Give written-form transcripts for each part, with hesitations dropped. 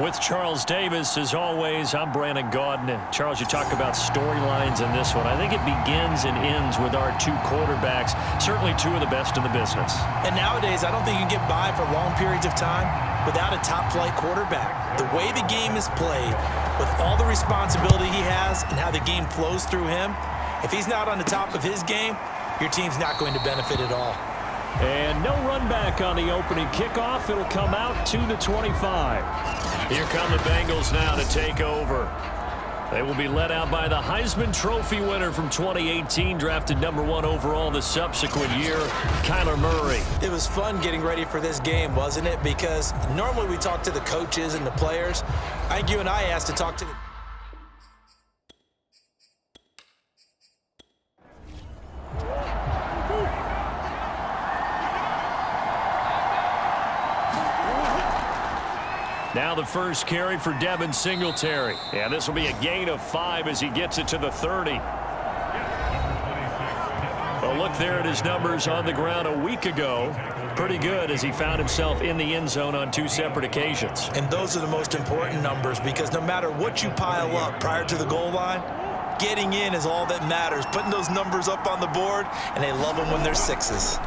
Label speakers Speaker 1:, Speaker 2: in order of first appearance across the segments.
Speaker 1: With Charles Davis, as always, I'm Brandon Gaudin. Charles, you talk about storylines in this one. I think it begins and ends with our two quarterbacks, certainly two of the best in the business.
Speaker 2: And nowadays, I don't think you can get by for long periods of time without a top-flight quarterback. The way the game is played, with all the responsibility he has and how the game flows through him, if he's not on the top of his game, your team's not going to benefit at all.
Speaker 1: And no run back on the opening kickoff. It'll come out to the 25. Here come the Bengals now to take over. They will be led out by the Heisman Trophy winner from 2018, drafted #1 overall the subsequent year, Kyler Murray.
Speaker 2: It was fun getting ready for this game, wasn't it? Because normally we talk to the coaches and the players. I think you and I asked to talk to the...
Speaker 1: Now the first carry for Devin Singletary. And this will be a gain of 5 as he gets it to the 30. Well, look there at his numbers on the ground a week ago. Pretty good as he found himself in the end zone on 2 separate occasions.
Speaker 2: And those are the most important numbers because no matter what you pile up prior to the goal line, getting in is all that matters. Putting those numbers up on the board, and they love them when they're 6s.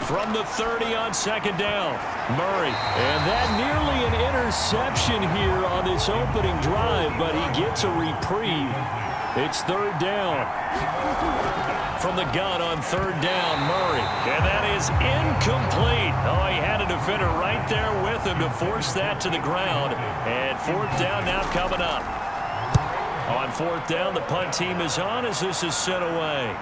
Speaker 1: From the 30 on second down, Murray. And that nearly an interception here on this opening drive, but he gets a reprieve. It's third down. From the gun on third down, Murray. And that is incomplete. Oh, he had a defender right there with him to force that to the ground. And fourth down now coming up. On fourth down, the punt team is on as this is sent away.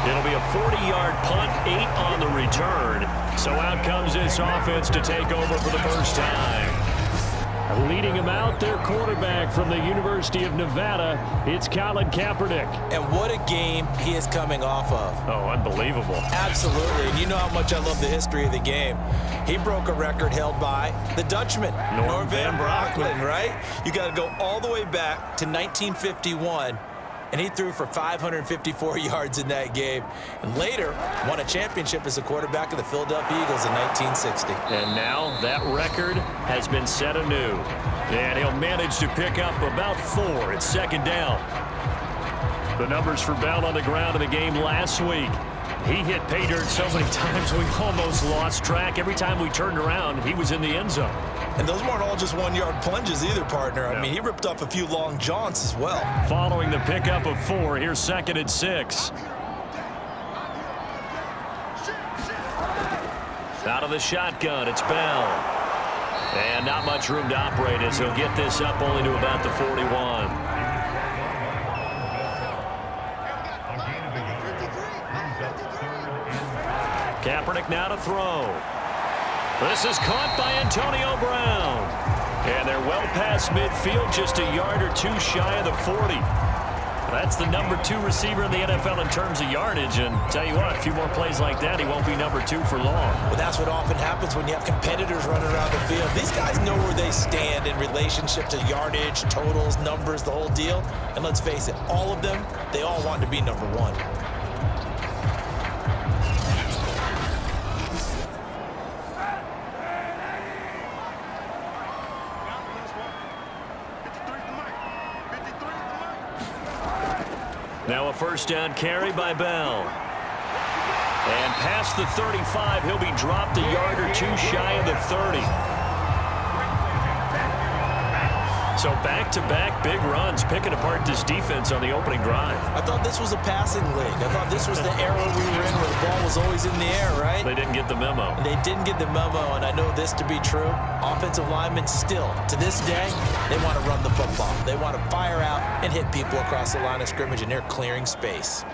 Speaker 1: It'll be a 40-yard punt, 8 on the return. So out comes this offense to take over for the first time. Leading him out, their quarterback from the University of Nevada, it's Colin Kaepernick.
Speaker 2: And what a game he is coming off of.
Speaker 1: Oh, unbelievable.
Speaker 2: Absolutely. And you know how much I love the history of the game. He broke a record held by the Dutchman, Norm van Brocklin, right? You got to go all the way back to 1951. And he threw for 554 yards in that game. And later, won a championship as a quarterback of the Philadelphia Eagles in 1960.
Speaker 1: And now that record has been set anew. And he'll manage to pick up about 4 at second down. The numbers for Bell on the ground in the game last week. He hit pay dirt so many times we almost lost track. Every time we turned around, he was in the end zone.
Speaker 2: And those weren't all just 1-yard plunges either, partner. I mean, he ripped off a few long jaunts as well.
Speaker 1: Following the pickup of 4, here's second and 6. Out of the shotgun, it's Bell. And not much room to operate as he'll get this up only to about the 41. Kaepernick now to throw. This is caught by Antonio Brown. And they're well past midfield, just a yard or 2 shy of the 40. That's the #2 receiver in the NFL in terms of yardage. And tell you what, a few more plays like that, he won't be #2 for long.
Speaker 2: Well, that's what often happens when you have competitors running around the field. These guys know where they stand in relationship to yardage, totals, numbers, the whole deal. And let's face it, all of them, they all want to be #1.
Speaker 1: Now a first down carry by Bell. And past the 35, he'll be dropped a yard or 2 shy of the 30. So back-to-back big runs, picking apart this defense on the opening drive.
Speaker 2: I thought this was a passing league. I thought this was the era we were in where the ball was always in the air, right?
Speaker 1: They didn't get the memo.
Speaker 2: They didn't get the memo, and I know this to be true. Offensive linemen still, to this day, they want to run the football. They want to fire out and hit people across the line of scrimmage, and they're clearing space.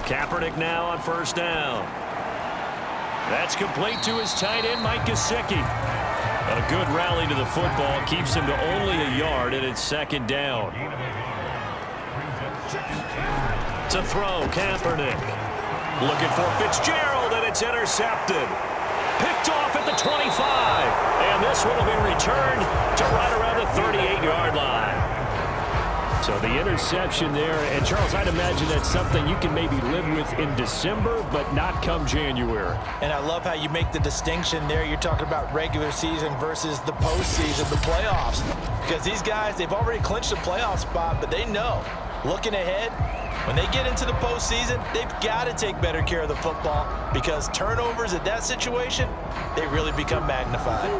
Speaker 1: Kaepernick now on first down. That's complete to his tight end, Mike Gesicki. But a good rally to the football keeps him to only a yard, and it's second down. To throw, Kaepernick. Looking for Fitzgerald, and it's intercepted. Picked off at the 25. And this one will be returned to right around the 38-yard line. So the interception there. And, Charles, I'd imagine that's something you can maybe live with in December, but not come January.
Speaker 2: And I love how you make the distinction there. You're talking about regular season versus the postseason, the playoffs. Because these guys, they've already clinched a playoff spot, but they know, looking ahead, when they get into the postseason, they've got to take better care of the football because turnovers in that situation, they really become magnified.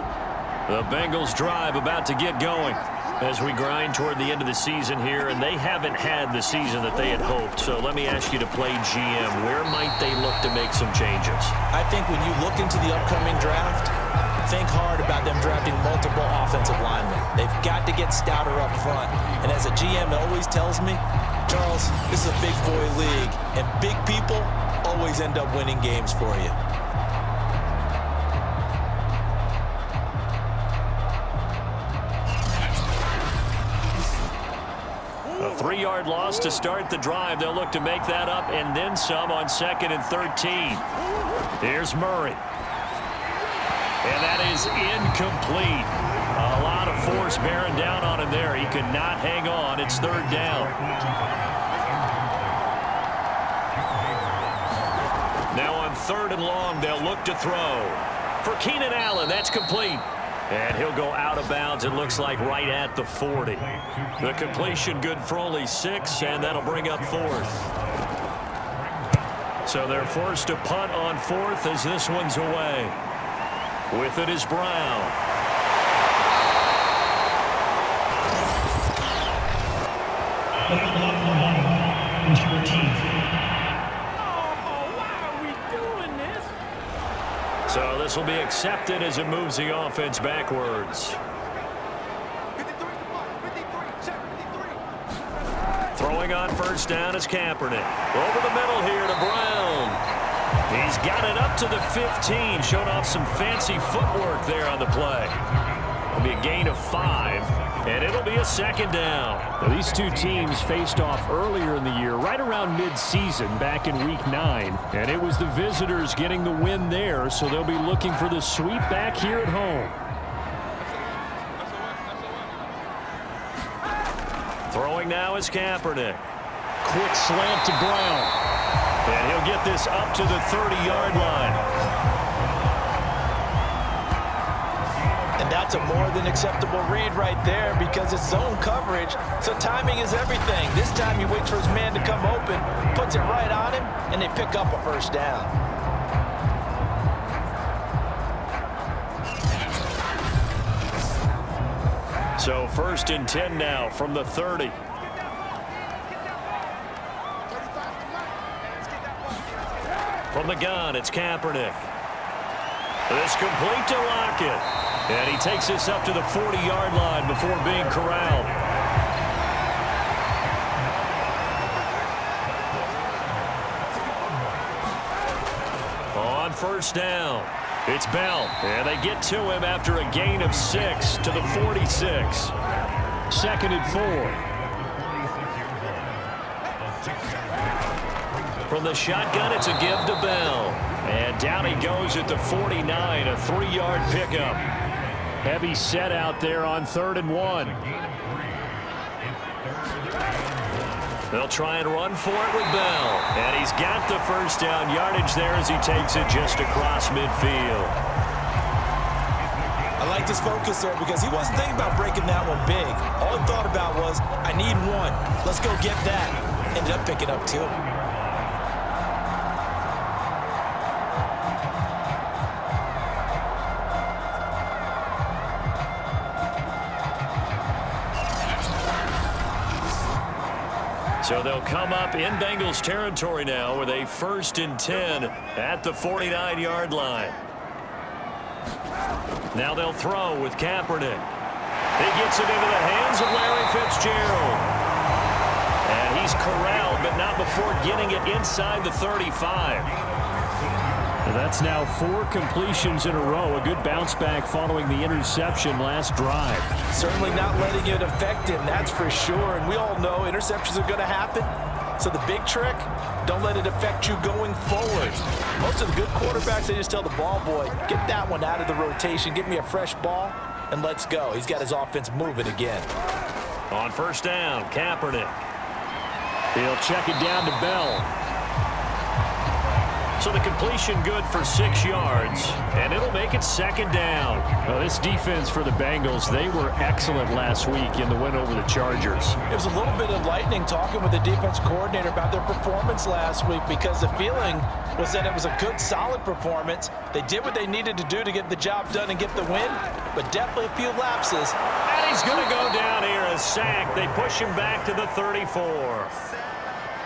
Speaker 1: The Bengals drive about to get going as we grind toward the end of the season here, and they haven't had the season that they had hoped. So let me ask you to play GM. Where might they look to make some changes?
Speaker 2: I think when you look into the upcoming draft, think hard about them drafting multiple offensive linemen. They've got to get stouter up front. And as a GM always tells me, Charles, this is a big boy league, and big people always end up winning games for you.
Speaker 1: A 3-yard loss to start the drive. They'll look to make that up and then some on 2nd and 13. Here's Murray. And that is incomplete. A lot of force bearing down on him there. He could not hang on. It's 3rd down. Now on 3rd and long, they'll look to throw. For Keenan Allen, that's complete. And he'll go out of bounds, it looks like, right at the 40. The completion good for only 6, and that'll bring up 4th. So they're forced to punt on 4th as this one's away. With it is Brown. So this will be accepted as it moves the offense backwards. Throwing on 1st down is Kaepernick. Over the middle here to Brown. He's got it up to the 15, showing off some fancy footwork there on the play. It'll be a gain of 5, and it'll be a 2nd down. Now, these two teams faced off earlier in the year, right around mid-season, back in Week 9. And it was the visitors getting the win there, so they'll be looking for the sweep back here at home. Throwing now is Kaepernick. Quick slant to Brown. And he'll get this up to the 30-yard line.
Speaker 2: And that's a more than acceptable read right there because it's zone coverage, so timing is everything. This time he waits for his man to come open, puts it right on him, and they pick up a 1st down.
Speaker 1: So 1st and 10 now from the 30. From the gun, it's Kaepernick. This complete to Lockett. And he takes this up to the 40-yard line before being corralled. On 1st down, it's Bell. And they get to him after a gain of 6 to the 46. 2nd and 4. From the shotgun, it's a give to Bell. And down he goes at the 49, a 3-yard pickup. Heavy set out there on 3rd and 1. They'll try and run for it with Bell. And he's got the 1st down yardage there as he takes it just across midfield.
Speaker 2: I like this focus there because he wasn't thinking about breaking that one big. All he thought about was, I need 1. Let's go get that. Ended up picking up 2.
Speaker 1: So they'll come up in Bengals territory now with a 1st and 10 at the 49-yard line. Now they'll throw with Kaepernick. He gets it into the hands of Larry Fitzgerald. And he's corralled, but not before getting it inside the 35. And that's now 4 completions in a row. A good bounce back following the interception last drive.
Speaker 2: Certainly not letting it affect him, that's for sure. And we all know interceptions are going to happen. So the big trick, don't let it affect you going forward. Most of the good quarterbacks, they just tell the ball boy, get that one out of the rotation, get me a fresh ball, and let's go. He's got his offense moving again.
Speaker 1: On first down, Kaepernick. He'll check it down to Bell. So the completion good for 6 yards, and it'll make it second down. Well, this defense for the Bengals, they were excellent last week in the win over the Chargers.
Speaker 2: It was a little bit of lightning talking with the defense coordinator about their performance last week, because the feeling was that it was a good, solid performance. They did what they needed to do to get the job done and get the win, but definitely a few lapses.
Speaker 1: And he's going to go down here, a sack. They push him back to the 34.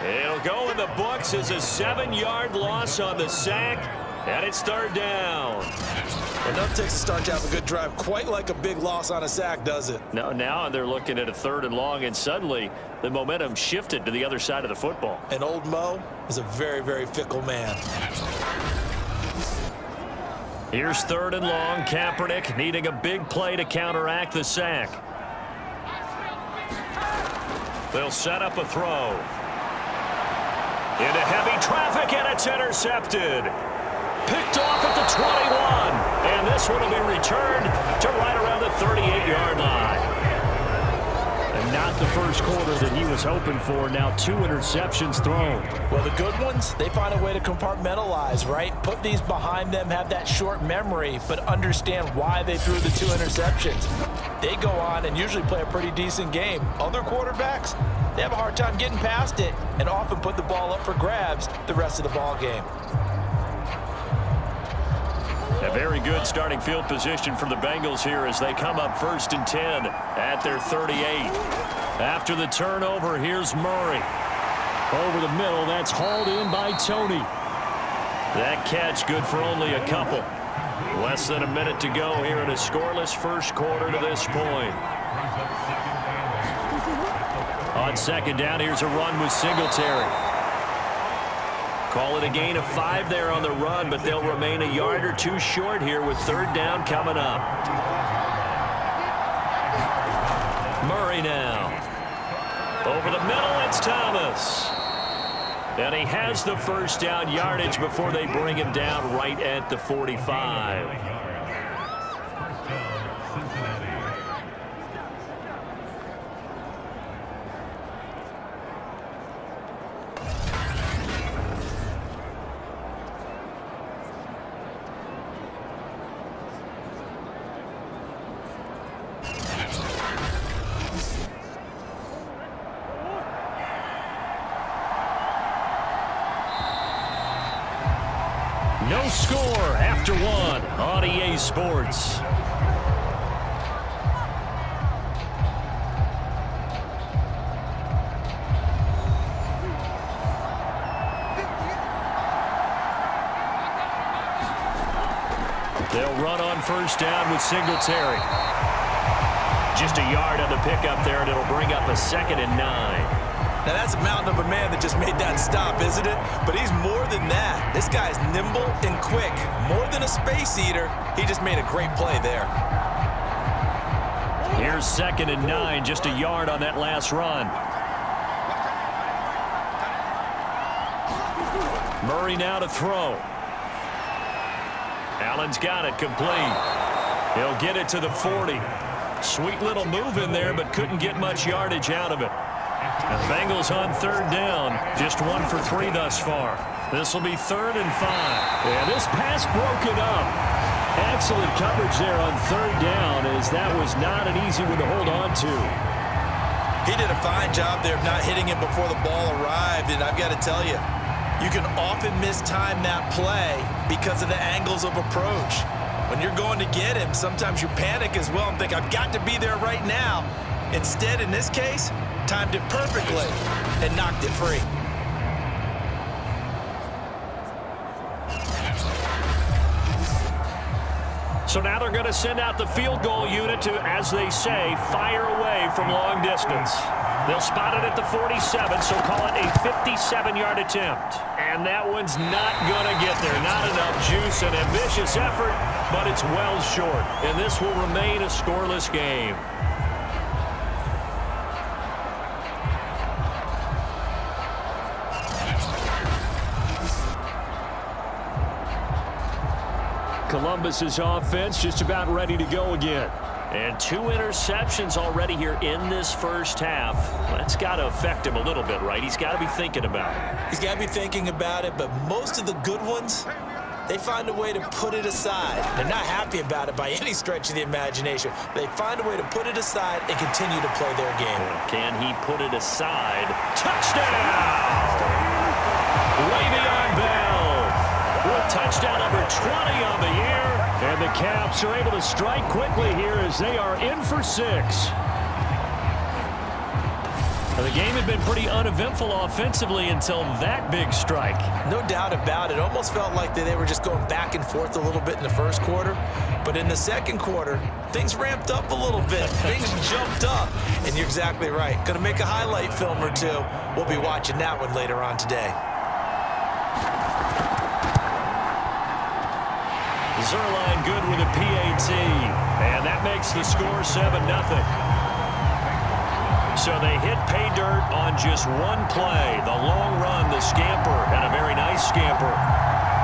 Speaker 1: It'll go in the books as a 7-yard loss on the sack, and it's third down.
Speaker 2: Enough takes to start to have a good drive, quite like a big loss on a sack, does it?
Speaker 1: No, now they're looking at a 3rd and long, and suddenly the momentum shifted to the other side of the football.
Speaker 2: And old Mo is a very, very fickle man.
Speaker 1: Here's 3rd and long. Kaepernick needing a big play to counteract the sack. They'll set up a throw. Into heavy traffic, and it's intercepted. Picked off at the 21. And this one will be returned to right around the 38-yard line. And not the first quarter that he was hoping for. Now 2 interceptions thrown.
Speaker 2: Well, the good ones, they find a way to compartmentalize, right? Put these behind them, have that short memory, but understand why they threw the 2 interceptions. They go on and usually play a pretty decent game. Other quarterbacks, they have a hard time getting past it and often put the ball up for grabs the rest of the ball game.
Speaker 1: A very good starting field position for the Bengals here as they come up 1st and 10 at their 38. After the turnover, here's Murray. Over the middle, that's hauled in by Tony. That catch good for only a couple. Less than a minute to go here in a scoreless first quarter to this point. On second down, here's a run with Singletary. Call it a gain of 5 there on the run, but they'll remain a yard or 2 short here with 3rd down coming up. Murray now. Over the middle, it's Thomas. And he has the first down yardage before they bring him down right at the 45. No score after 1 on EA Sports. They'll run on first down with Singletary. Just a yard on the pickup there, and it'll bring up a 2nd and 9.
Speaker 2: Now, that's a mountain of a man that just made that stop, isn't it? But he's more than that. This guy's nimble and quick. More than a space eater, he just made a great play there.
Speaker 1: Here's 2nd and 9, just a yard on that last run. Murray now to throw. Allen's got it complete. He'll get it to the 40. Sweet little move in there, but couldn't get much yardage out of it. The Bengals on 3rd down, just 1 for 3 thus far. This will be 3rd and 5. And this pass broken up. Excellent coverage there on 3rd down, as that was not an easy one to hold on to.
Speaker 2: He did a fine job there of not hitting him before the ball arrived, and I've got to tell you, you can often mistime that play because of the angles of approach. When you're going to get him, sometimes you panic as well and think, I've got to be there right now. Instead, in this case, timed it perfectly and knocked it free.
Speaker 1: So now they're going to send out the field goal unit to, as they say, fire away from long distance. They'll spot it at the 47, so call it a 57-yard attempt. And that one's not going to get there. Not enough juice, an ambitious effort, but it's well short. And this will remain a scoreless game. Columbus's offense just about ready to go again. And 2 interceptions already here in this first half. That's got to affect him a little bit, right? He's got to be thinking about it.
Speaker 2: He's got to be thinking about it, but most of the good ones, they find a way to put it aside. They're not happy about it by any stretch of the imagination. They find a way to put it aside and continue to play their game.
Speaker 1: Can he put it aside? Touchdown! Way beyond Bell. With touchdown number 20 on the year. And the Caps are able to strike quickly here as they are in for 6. The game had been pretty uneventful offensively until that big strike.
Speaker 2: No doubt about it. Almost felt like they were just going back and forth a little bit in the first quarter. But in the second quarter, things ramped up a little bit. Things jumped up. And you're exactly right. Going to make a highlight film or two. We'll be watching that one later on today.
Speaker 1: Zerline good with a PAT. And that makes the score 7-0. So they hit pay dirt on just one play. The long run, the scamper, and a very nice scamper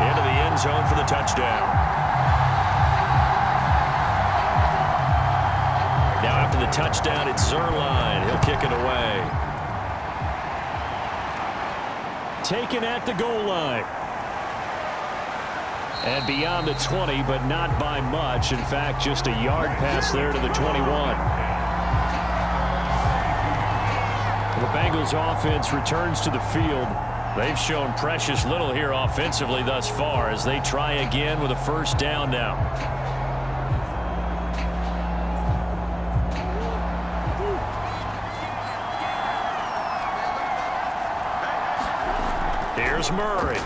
Speaker 1: into the end zone for the touchdown. Now after the touchdown, it's Zerline. He'll kick it away. Taken at the goal line. And beyond the 20, but not by much. In fact, just a yard pass there to the 21. The Bengals offense returns to the field. They've shown precious little here offensively thus far as they try again with a first down now. Here's Murray.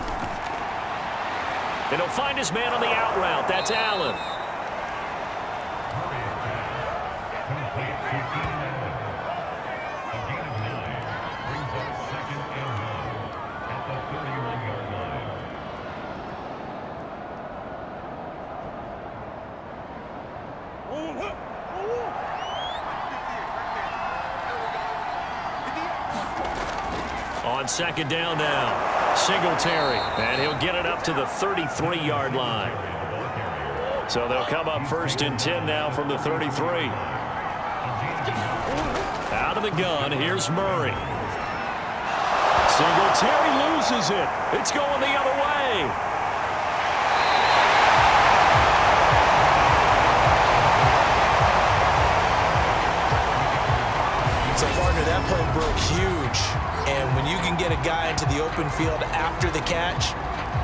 Speaker 1: And he'll find his man on the out route. That's Allen. On second down now. Singletary, and he'll get it up to the 33-yard line. So they'll come up first and 10 now from the 33. Out of the gun, here's Murray. Singletary loses it. It's going the other way.
Speaker 2: So, partner, that play broke huge. And when you can get a guy into the open field after the catch,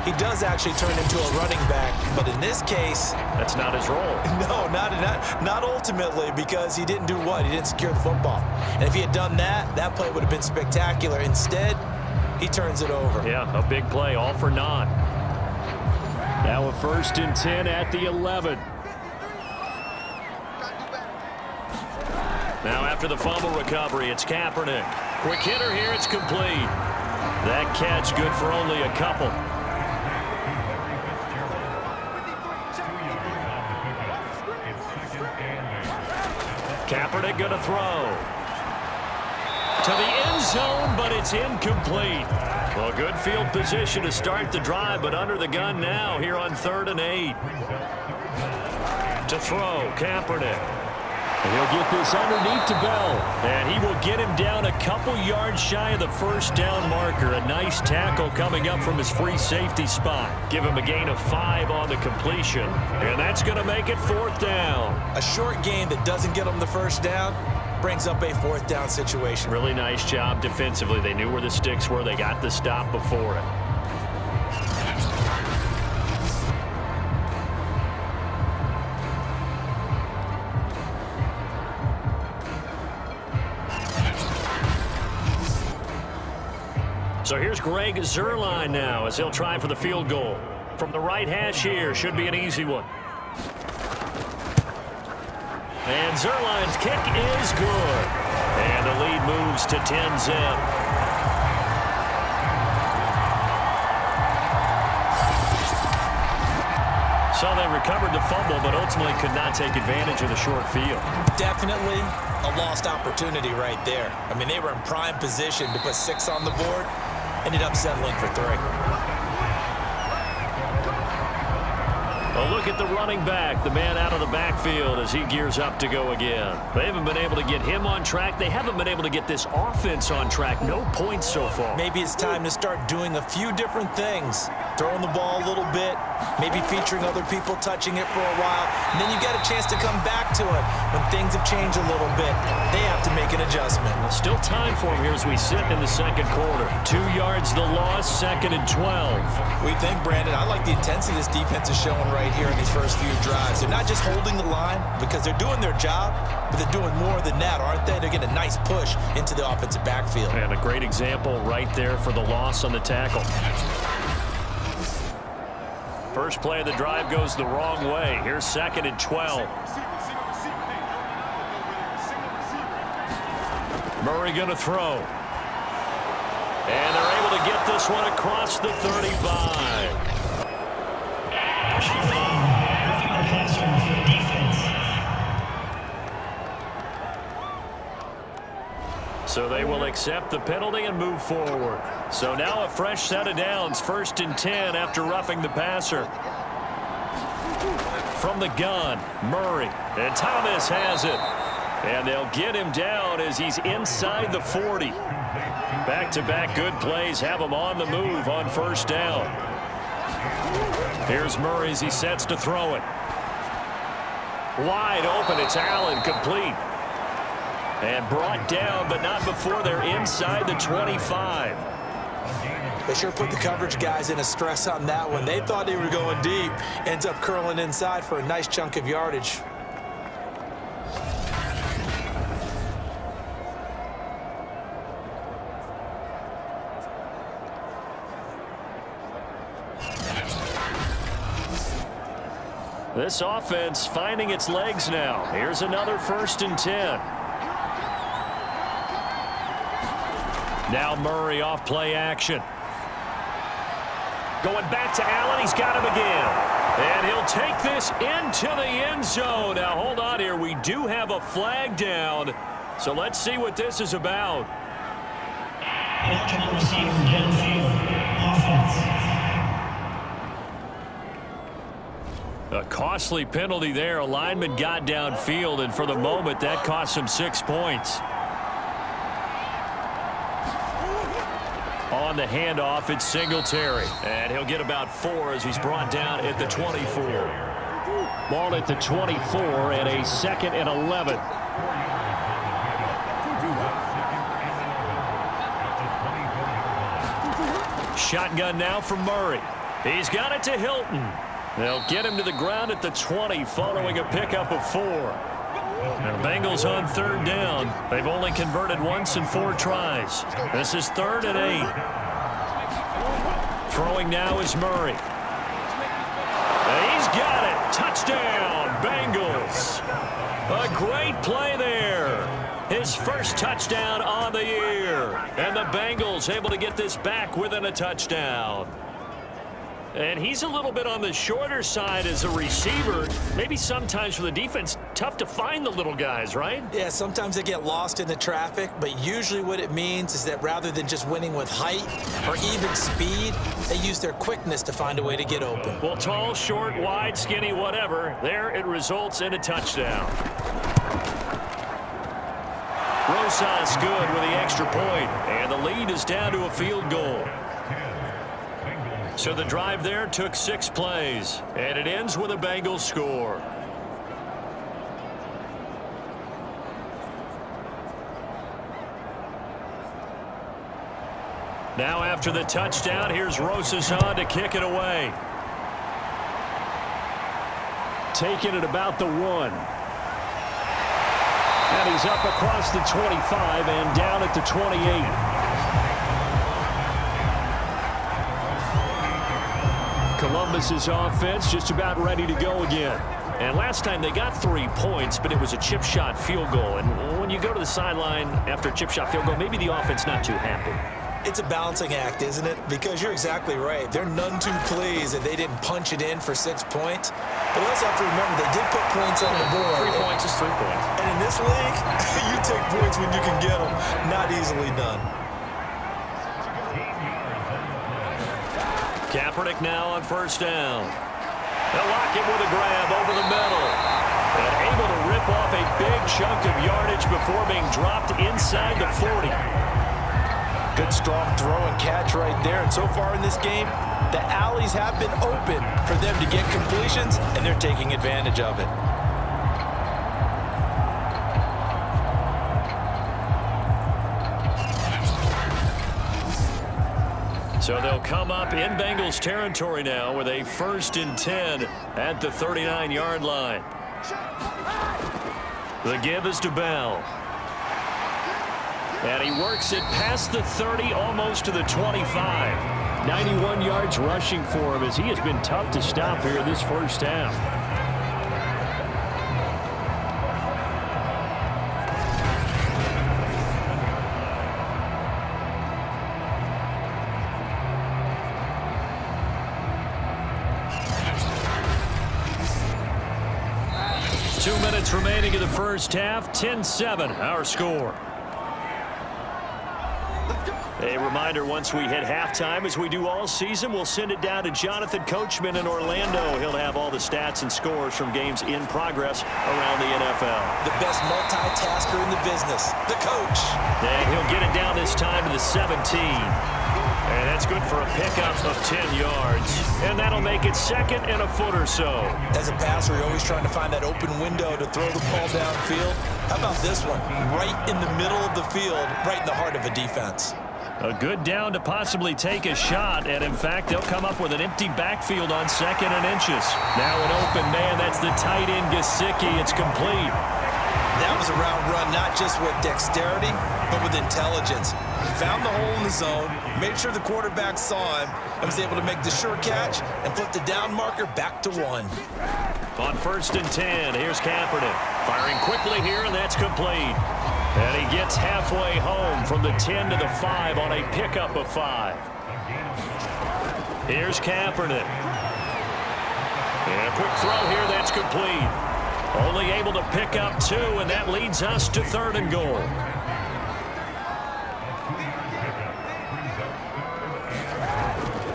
Speaker 2: he does actually turn into a running back. But in this case,
Speaker 1: that's not his role.
Speaker 2: No, not ultimately, because he didn't do what? He didn't secure the football. And if he had done that, that play would have been spectacular. Instead, he turns it over.
Speaker 1: Yeah, a big play, all for naught. Now a first and 10 at the 11. Now after the fumble recovery, it's Kaepernick. Quick hitter here, it's complete. That catch good for only a couple. Kaepernick going to throw. To the end zone, but it's incomplete. Well, good field position to start the drive, but under the gun now here on 3rd and 8. To throw, Kaepernick. And he'll get this underneath to Bell. And he will get him down a couple yards shy of the first down marker. A nice tackle coming up from his free safety spot. Give him a gain of 5 on the completion. And that's going to make it 4th down.
Speaker 2: A short gain that doesn't get him the first down brings up a 4th down situation.
Speaker 1: Really nice job defensively. They knew where the sticks were. They got the stop before it. So here's Greg Zerline now as he'll try for the field goal. From the right hash here, should be an easy one. And Zerline's kick is good. And the lead moves to 10-zip. So they recovered the fumble, but ultimately could not take advantage of the short field.
Speaker 2: Definitely a lost opportunity right there. I mean, they were in prime position to put 6 on the board. Ended up settling for 3.
Speaker 1: Well, look at the running back, the man out of the backfield as he gears up to go again. They haven't been able to get him on track. They haven't been able to get this offense on track. No points so far.
Speaker 2: Maybe it's time to start doing a few different things. Throwing the ball a little bit, maybe featuring other people touching it for a while, and then you get a chance to come back to it when things have changed a little bit. They have to make an adjustment.
Speaker 1: Well, still time for him here as we sit in the second quarter. 2 yards the loss, 2nd and 12.
Speaker 2: We think, Brandon, I like the intensity this defense is showing right here in these first few drives. They're not just holding the line because they're doing their job, but they're doing more than that, aren't they? They're getting a nice push into the offensive backfield.
Speaker 1: And a great example right there for the loss on the tackle. First play of the drive goes the wrong way. Here's 2nd and 12. Murray going to throw. And they're able to get this one across the 35. So they will accept the penalty and move forward. So now a fresh set of downs, 1st and 10 after roughing the passer. From the gun, Murray. And Thomas has it. And they'll get him down as he's inside the 40. Back-to-back good plays have him on the move on 1st down. Here's Murray as he sets to throw it. Wide open, it's Allen, complete. And brought down, but not before they're inside the 25.
Speaker 2: They sure put the coverage guys in a stress on that one. They thought they were going deep. Ends up curling inside for a nice chunk of yardage.
Speaker 1: This offense finding its legs now. Here's another 1st and 10. Now Murray off play action. Going back to Allen. He's got him again. And he'll take this into the end zone. Now hold on here. We do have a flag down. So let's see what this is about. A costly penalty there. A lineman got downfield, and for the moment, that cost him 6 points. On the handoff, it's Singletary. And he'll get about 4 as he's brought down at the 24. Ball at the 24 and a 2nd and 11. Shotgun now from Murray. He's got it to Hilton. They'll get him to the ground at the 20 following a pickup of 4. And the Bengals on 3rd down. They've only converted once in 4 tries. This is 3rd and 8. Throwing now is Murray. And he's got it. Touchdown, Bengals. A great play there. His first touchdown on the year. And the Bengals able to get this back within a touchdown. And he's a little bit on the shorter side as a receiver. Maybe sometimes for the defense, tough to find the little guys, right?
Speaker 2: Yeah, sometimes they get lost in the traffic, but usually what it means is that rather than just winning with height or even speed, they use their quickness to find a way to get open.
Speaker 1: Well, tall, short, wide, skinny, whatever, there it results in a touchdown. Rosas good with the extra point, and the lead is down to a field goal. So the drive there took 6 plays, and it ends with a Bengals score. Now after the touchdown, here's Rosas on to kick it away. Taking it about the 1. And he's up across the 25 and down at the 28. Columbus's offense just about ready to go again. And last time they got 3 points, but it was a chip shot field goal. And when you go to the sideline after a chip shot field goal, maybe the offense not too happy.
Speaker 2: It's a balancing act, isn't it? Because you're exactly right. They're none too pleased that they didn't punch it in for 6 points. But you also have to remember they did put points on the board.
Speaker 1: 3 points is 3 points.
Speaker 2: And in this league, you take points when you can get them. Not easily done.
Speaker 1: Kaepernick now on 1st down. They'll lock him with a grab over the middle. And able to rip off a big chunk of yardage before being dropped inside the 40.
Speaker 2: Good strong throw and catch right there. And so far in this game, the alleys have been open for them to get completions, and they're taking advantage of it.
Speaker 1: So they'll come up in Bengals territory now with a 1st and 10 at the 39-yard line. The give is to Bell. And he works it past the 30, almost to the 25. 91 yards rushing for him as he has been tough to stop here this first half. Remaining in the first half, 10-7, our score. A reminder, once we hit halftime, as we do all season, we'll send it down to Jonathan Coachman in Orlando. He'll have all the stats and scores from games in progress around the NFL.
Speaker 2: The best multitasker in the business, the coach.
Speaker 1: And he'll get it down this time to the 17. And that's good for a pickup of 10 yards. And that'll make it 2nd and a foot or so.
Speaker 2: As a passer, you're always trying to find that open window to throw the ball downfield. How about this one? Right in the middle of the field, right in the heart of a defense.
Speaker 1: A good down to possibly take a shot. And, in fact, they'll come up with an empty backfield on 2nd and inches. Now an open man. That's the tight end, Gesicki. It's complete.
Speaker 2: That was a route run, not just with dexterity, but with intelligence. Found the hole in the zone, made sure the quarterback saw him, and was able to make the sure catch and flip the down marker back to 1.
Speaker 1: On 1st and 10, here's Kaepernick. Firing quickly here, and that's complete. And he gets halfway home from the 10 to the 5 on a pickup of 5. Here's Kaepernick. And a quick throw here, that's complete. Only able to pick up 2, and that leads us to 3rd and goal.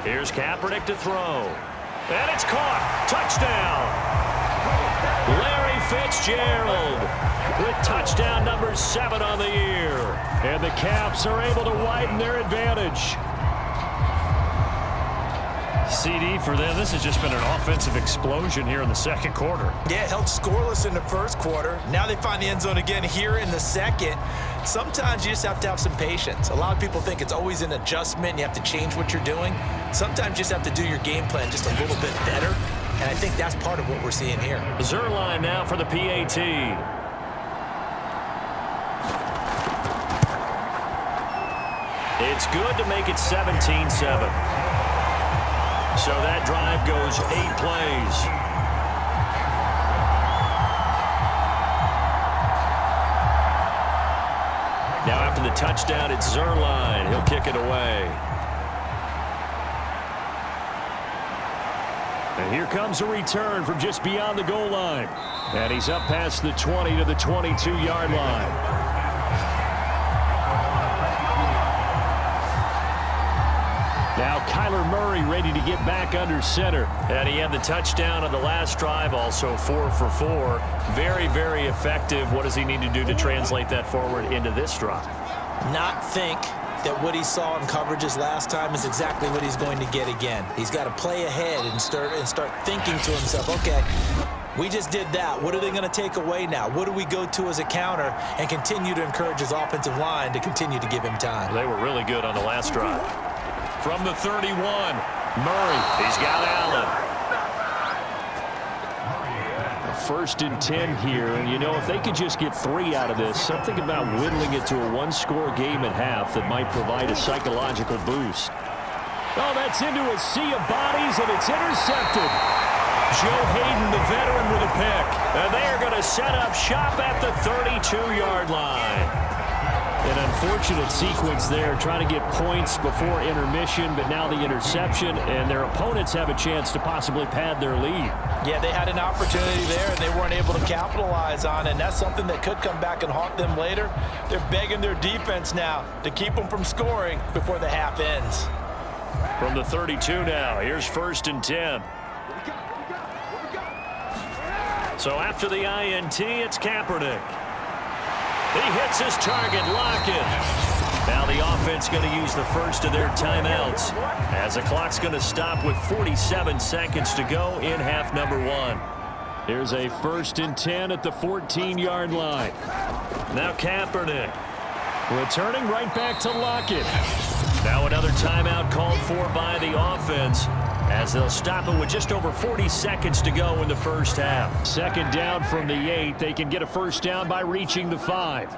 Speaker 1: Here's Kaepernick to throw. And it's caught. Touchdown. Larry Fitzgerald with touchdown number 7 on the year. And the Caps are able to widen their advantage. CD for them. This has just been an offensive explosion here in the second quarter.
Speaker 2: Yeah, held scoreless in the first quarter. Now they find the end zone again here in the second. Sometimes you just have to have some patience. A lot of people think it's always an adjustment. You have to change what you're doing. Sometimes you just have to do your game plan just a little bit better. And I think that's part of what we're seeing here.
Speaker 1: Zerline now for the PAT. It's good to make it 17-7. So that drive goes 8 plays. Now after the touchdown, it's Zerline. He'll kick it away. And here comes a return from just beyond the goal line. And he's up past the 20 to the 22-yard line. Now Kyler Murray ready to get back under center. And he had the touchdown on the last drive, also 4 for 4. Very, very effective. What does he need to do to translate that forward into this drive?
Speaker 2: Not think that what he saw in coverages last time is exactly what he's going to get again. He's got to play ahead and start thinking to himself, okay, we just did that. What are they going to take away now? What do we go to as a counter? And continue to encourage his offensive line to continue to give him time.
Speaker 1: They were really good on the last drive. From the 31, Murray. He's got Allen. 1st and 10 here. And, you know, if they could just get 3 out of this, something about whittling it to a 1-score game at half that might provide a psychological boost. Oh, that's into a sea of bodies, and it's intercepted. Joe Hayden, the veteran, with a pick. And they are going to set up shop at the 32-yard line. An unfortunate sequence there, trying to get points before intermission, but now the interception, and their opponents have a chance to possibly pad their lead.
Speaker 2: Yeah, they had an opportunity there, and they weren't able to capitalize on it, and that's something that could come back and haunt them later. They're begging their defense now to keep them from scoring before the half ends.
Speaker 1: From the 32 now, here's 1st and 10. So after the INT, it's Kaepernick. He hits his target, Lockett. Now the offense going to use the first of their timeouts as the clock's going to stop with 47 seconds to go in half number 1. Here's a 1st and 10 at the 14-yard line. Now Kaepernick returning right back to Lockett. Now another timeout called for by the offense as they'll stop it with just over 40 seconds to go in the first half. 2nd down from the 8. They can get a 1st down by reaching the 5.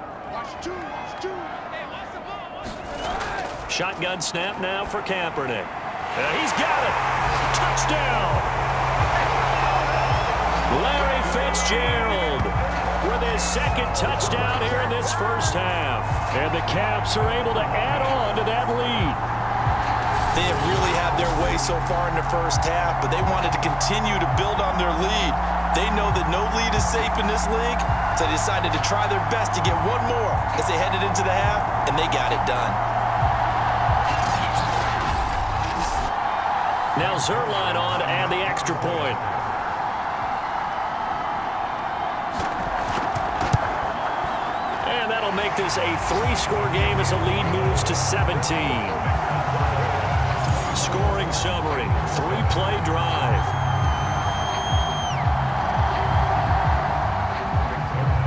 Speaker 1: Shotgun snap now for Kaepernick. He's got it. Touchdown. Larry Fitzgerald with his 2nd touchdown here in this first half. And the Caps are able to add on to that lead.
Speaker 2: They have really had their way so far in the first half, but they wanted to continue to build on their lead. They know that no lead is safe in this league, so they decided to try their best to get one more as they headed into the half, and they got it done.
Speaker 1: Now Zerline on to add the extra point. And that'll make this a 3-score game as the lead moves to 17. Scoring summary, 3-play drive.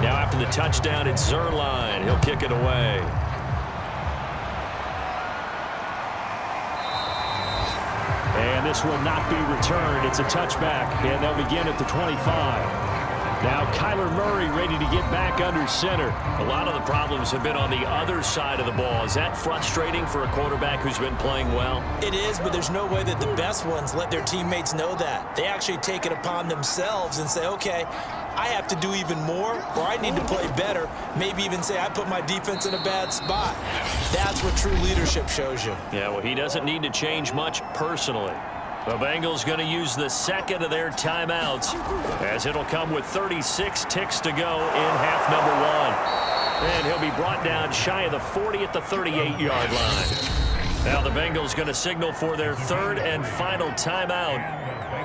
Speaker 1: Now after the touchdown, it's Zerline. He'll kick it away. And this will not be returned. It's a touchback, and they'll begin at the 25. Now Kyler Murray ready to get back under center. A lot of the problems have been on the other side of the ball. Is that frustrating for a quarterback who's been playing well?
Speaker 2: It is, but there's no way that the best ones let their teammates know that. They actually take it upon themselves and say, okay, I have to do even more, or I need to play better. Maybe even say I put my defense in a bad spot. That's what true leadership shows you.
Speaker 1: Yeah, well, he doesn't need to change much personally. The Bengals going to use the 2nd of their timeouts as it'll come with 36 ticks to go in half number 1. And he'll be brought down shy of the 40 at the 38-yard line. Now the Bengals going to signal for their 3rd and final timeout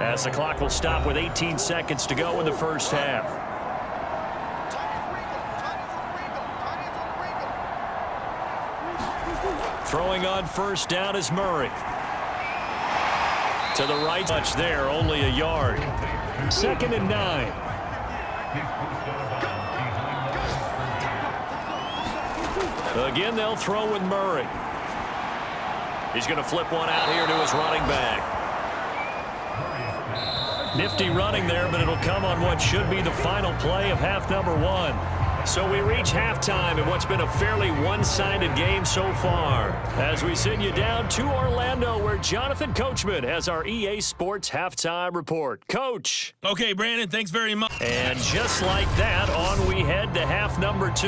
Speaker 1: as the clock will stop with 18 seconds to go in the first half. Throwing on 1st down is Murray. To the right touch there, only a yard. 2nd and 9. Again, they'll throw with Murray. He's going to flip one out here to his running back. Nifty running there, but it'll come on what should be the final play of half number 1. So we reach halftime in what's been a fairly one-sided game so far. As we send you down to Orlando, where Jonathan Coachman has our EA Sports halftime report. Coach.
Speaker 3: Okay, Brandon, thanks very much.
Speaker 1: And just like that, on we head to half number 2.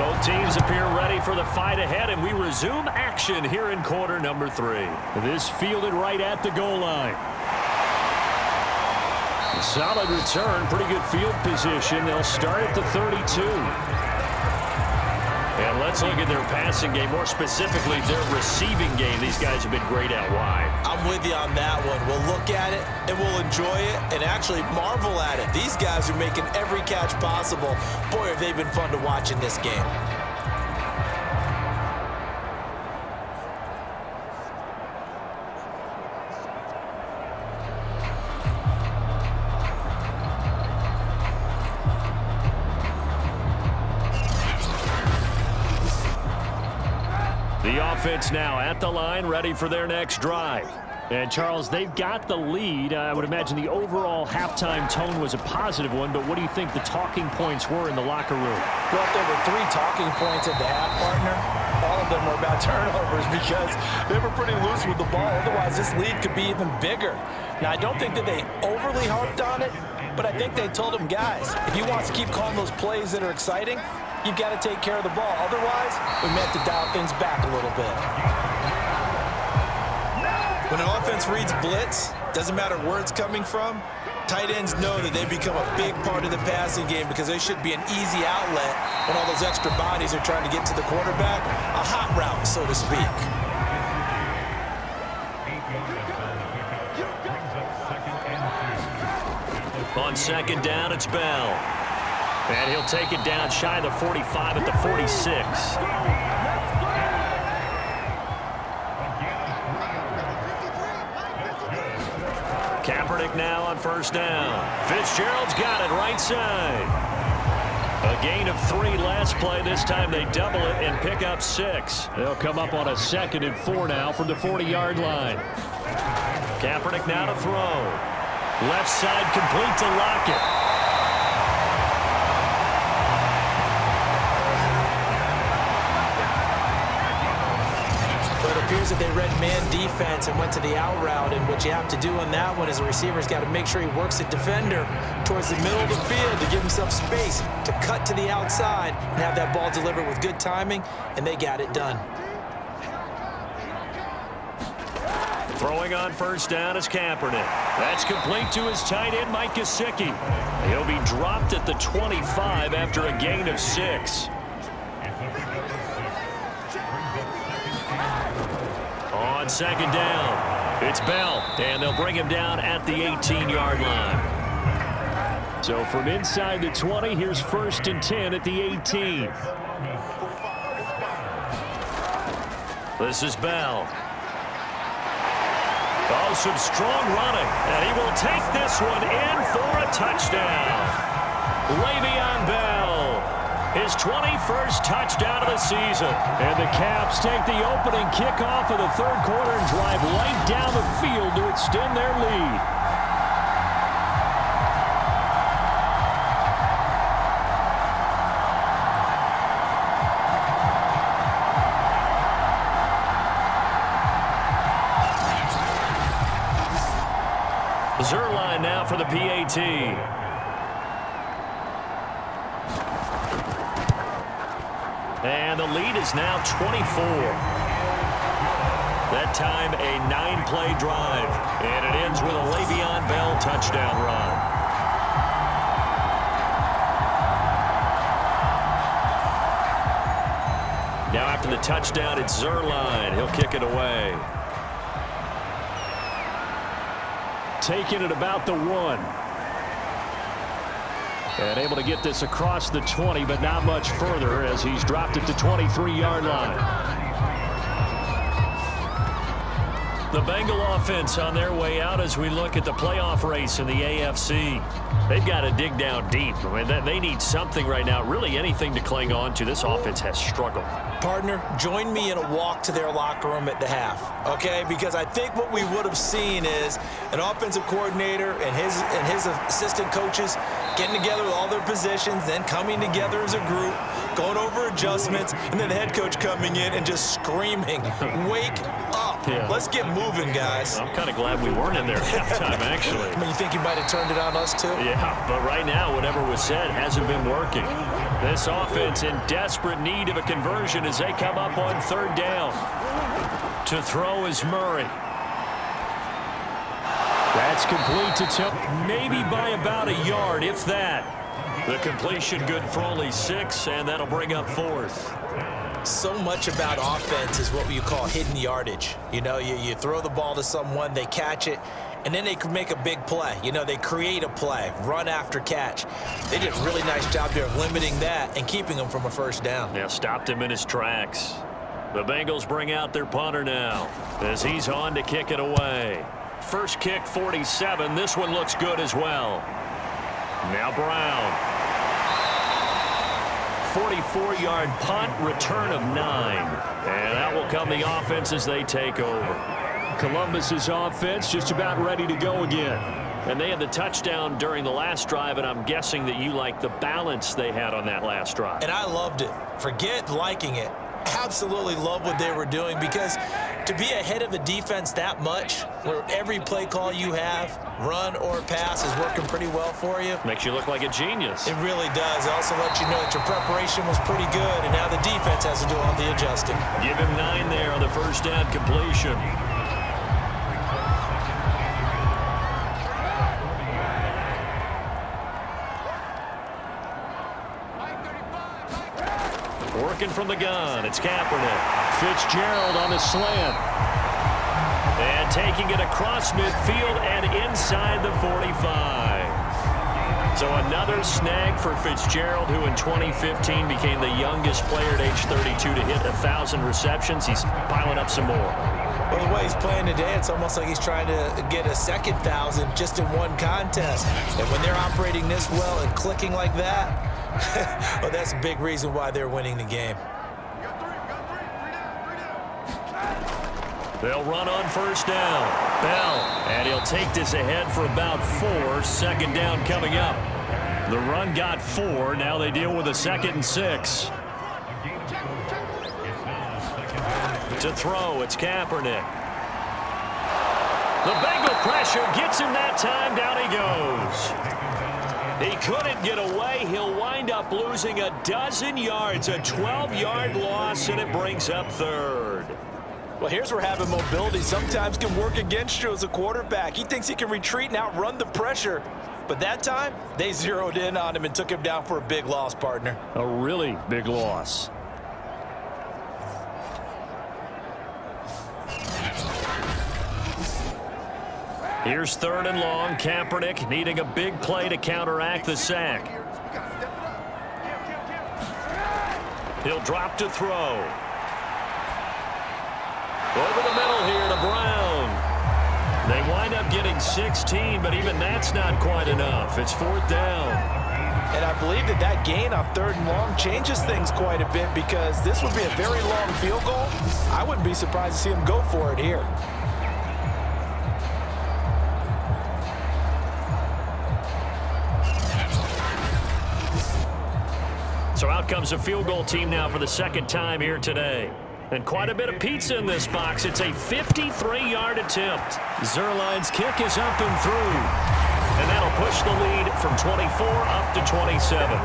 Speaker 1: Both teams appear ready for the fight ahead, and we resume action here in quarter number 3. This fielded right at the goal line. Solid return, pretty good field position. They'll start at the 32. And let's look at their passing game, more specifically their receiving game. These guys have been great out wide.
Speaker 2: I'm with you on that one. We'll look at it, and we'll enjoy it, and actually marvel at it. These guys are making every catch possible. Boy, have they been fun to watch in this game.
Speaker 1: The offense now at the line, ready for their next drive. And, Charles, they've got the lead. I would imagine the overall halftime tone was a positive one, but what do you think the talking points were in the locker room?
Speaker 4: Well, if there were 3 talking points at the half, partner, all of them were about turnovers because they were pretty loose with the ball. Otherwise, this lead could be even bigger. Now, I don't think that they overly harped on it, but I think they told them, guys, if you want to keep calling those plays that are exciting, you've got to take care of the ball. Otherwise, we may have to dial things back a little bit.
Speaker 2: When an offense reads blitz, doesn't matter where it's coming from, tight ends know that they become a big part of the passing game because they should be an easy outlet when all those extra bodies are trying to get to the quarterback. A hot route, so to speak.
Speaker 1: second down, it's Bell. And he'll take it down shy of the 45 at the 46. Kaepernick now on first down. Fitzgerald's got it right side. A gain of 3 last play. This time they double it and pick up 6. They'll come up on a 2nd and 4 now from the 40-yard line. Kaepernick now to throw. Left side complete to Lockett.
Speaker 2: But it appears that they read man defense and went to the out route, and what you have to do on that one is the receiver's got to make sure he works the defender towards the middle of the field to give himself space to cut to the outside and have that ball delivered with good timing, and they got it done.
Speaker 1: Throwing on first down is Kaepernick. That's complete to his tight end, Mike Gesicki. He'll be dropped at the 25 after a gain of 6. On second down, it's Bell, and they'll bring him down at the 18-yard line. So from inside the 20, here's 1st and 10 at the 18. This is Bell. Oh, some strong running, and he will take this one in for a touchdown. Le'Veon Bell, his 21st touchdown of the season. And the Caps take the opening kickoff of the 3rd quarter and drive right down the field to extend their lead. Zerline now for the PAT. And the lead is now 24. That time a 9-play drive. And it ends with a Le'Veon Bell touchdown run. Now after the touchdown, it's Zerline. He'll kick it away. Taking it about the 1. And able to get this across the 20, but not much further as he's dropped it to 23-yard line. The Bengal offense on their way out as we look at the playoff race in the AFC. They've got to dig down deep. I mean, they need something right now, really anything to cling on to. This offense has struggled.
Speaker 2: Partner, join me in a walk to their locker room at the half, okay? Because I think what we would have seen is an offensive coordinator and his assistant coaches getting together with all their positions, then coming together as a group, going over adjustments, and then the head coach coming in and just screaming, "Wake up. Yeah. Let's get moving, guys."
Speaker 1: I'm kind of glad we weren't in there at halftime, actually.
Speaker 2: I mean, you think you might have turned it on us, too?
Speaker 1: Yeah, but right now, whatever was said hasn't been working. This offense in desperate need of a conversion as they come up on 3rd down. To throw is Murray. That's complete to Till, maybe by about a yard, if that. The completion good for only 6, and that'll bring up 4th.
Speaker 2: So much about offense is what you call hidden yardage. You know, you throw the ball to someone, they catch it, and then they can make a big play. You know, they create a play, run after catch. They did a really nice job there of limiting that and keeping him from a 1st down.
Speaker 1: Yeah, stopped him in his tracks. The Bengals bring out their punter now as he's on to kick it away. First kick, 47. This one looks good as well. Now Brown. 44-yard punt, return of 9. And that will come the offense as they take over. Columbus's offense just about ready to go again. And they had the touchdown during the last drive, and I'm guessing that you like the balance they had on that last drive.
Speaker 2: And I loved it. Forget liking it. Absolutely love what they were doing, because to be ahead of a defense that much, where every play call you have, run or pass, is working pretty well for you.
Speaker 1: Makes you look like a genius.
Speaker 2: It really does. It also lets you know that your preparation was pretty good, and now the defense has to do all the adjusting.
Speaker 1: Give him 9 there on the 1st down completion. Working from the gun, it's Kaepernick. Fitzgerald on the slant. And taking it across midfield and inside the 45. So another snag for Fitzgerald, who in 2015 became the youngest player at age 32 to hit 1,000 receptions. He's piling up some more.
Speaker 2: Well, the way he's playing today, it's almost like he's trying to get a second 1,000 just in one contest. And when they're operating this well and clicking like that, well, that's a big reason why they're winning the game.
Speaker 1: They'll run on first down. Bell, and he'll take this ahead for about 4. Second down coming up. The run got 4. Now they deal with a 2nd and 6. To throw, it's Kaepernick. The Bengal pressure gets him that time. Down he goes. He couldn't get away. He'll wind up losing a dozen yards, a 12-yard loss, and it brings up 3rd.
Speaker 4: Well, here's where having mobility sometimes can work against you as a quarterback. He thinks he can retreat and outrun the pressure. But that time, they zeroed in on him and took him down for a big loss, partner.
Speaker 1: A really big loss. Here's 3rd and long. Kaepernick needing a big play to counteract the sack. He'll drop to throw. Over the middle here to Brown. They wind up getting 16, but even that's not quite enough. It's 4th down.
Speaker 4: And I believe that gain on 3rd and long changes things quite a bit, because this would be a very long field goal. I wouldn't be surprised to see him go for it here.
Speaker 1: So out comes a field goal team now for the 2nd time here today. And quite a bit of pizza in this box. It's a 53-yard attempt. Zerline's kick is up and through. And that'll push the lead from 24 up to 27.